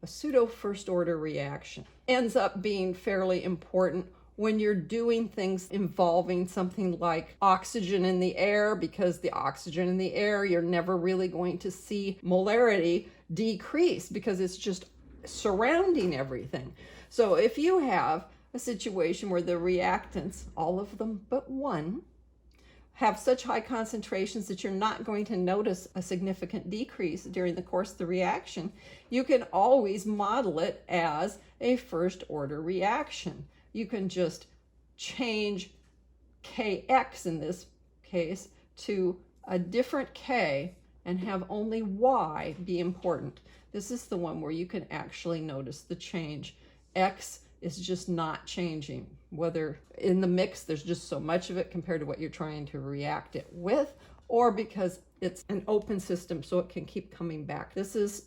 a pseudo-first order reaction. Ends up being fairly important when you're doing things involving something like oxygen in the air, because the oxygen in the air, you're never really going to see molarity decrease because it's just surrounding everything. So if you have a situation where the reactants, all of them but one, have such high concentrations that you're not going to notice a significant decrease during the course of the reaction, you can always model it as a first order reaction. You can just change Kx in this case to a different K and have only Y be important. This is the one where you can actually notice the change. X is just not changing. Whether in the mix there's just so much of it compared to what you're trying to react it with, or because it's an open system so it can keep coming back. This is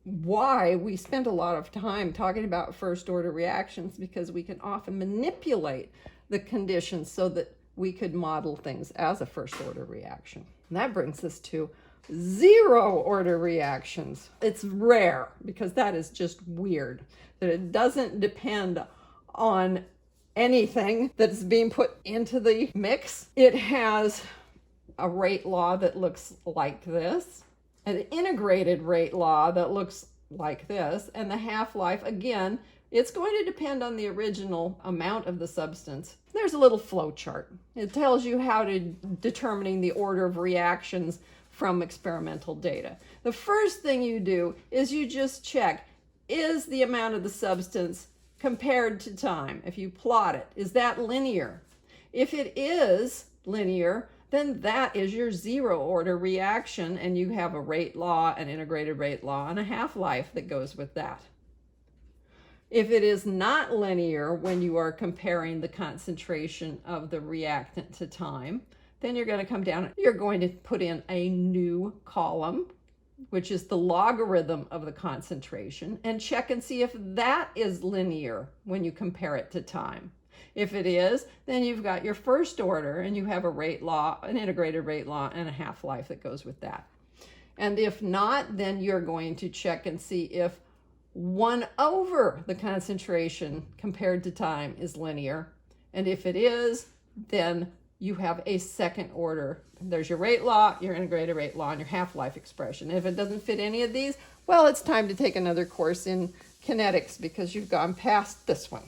why we spend a lot of time talking about first order reactions, because we can often manipulate the conditions so that we could model things as a first order reaction. And that brings us to zero order reactions. It's rare because that is just weird, that it doesn't depend on anything that's being put into the mix. It has a rate law that looks like this, an integrated rate law that looks like this, and the half-life, again, it's going to depend on the original amount of the substance. There's a little flow chart. It tells you how to determining the order of reactions from experimental data. The first thing you do is you just check, is the amount of the substance compared to time? If you plot it, is that linear? If it is linear, then that is your zero order reaction, and you have a rate law, an integrated rate law, and a half-life that goes with that. If it is not linear when you are comparing the concentration of the reactant to time, then you're going to come down, you're going to put in a new column, which is the logarithm of the concentration, and check and see if that is linear when you compare it to time. If it is, then you've got your first order, and you have a rate law, an integrated rate law, and a half-life that goes with that. And if not, then you're going to check and see if 1 over the concentration compared to time is linear. And if it is, then you have a second order. There's your rate law, your integrated rate law, and your half-life expression. If it doesn't fit any of these, well, it's time to take another course in kinetics because you've gone past this one.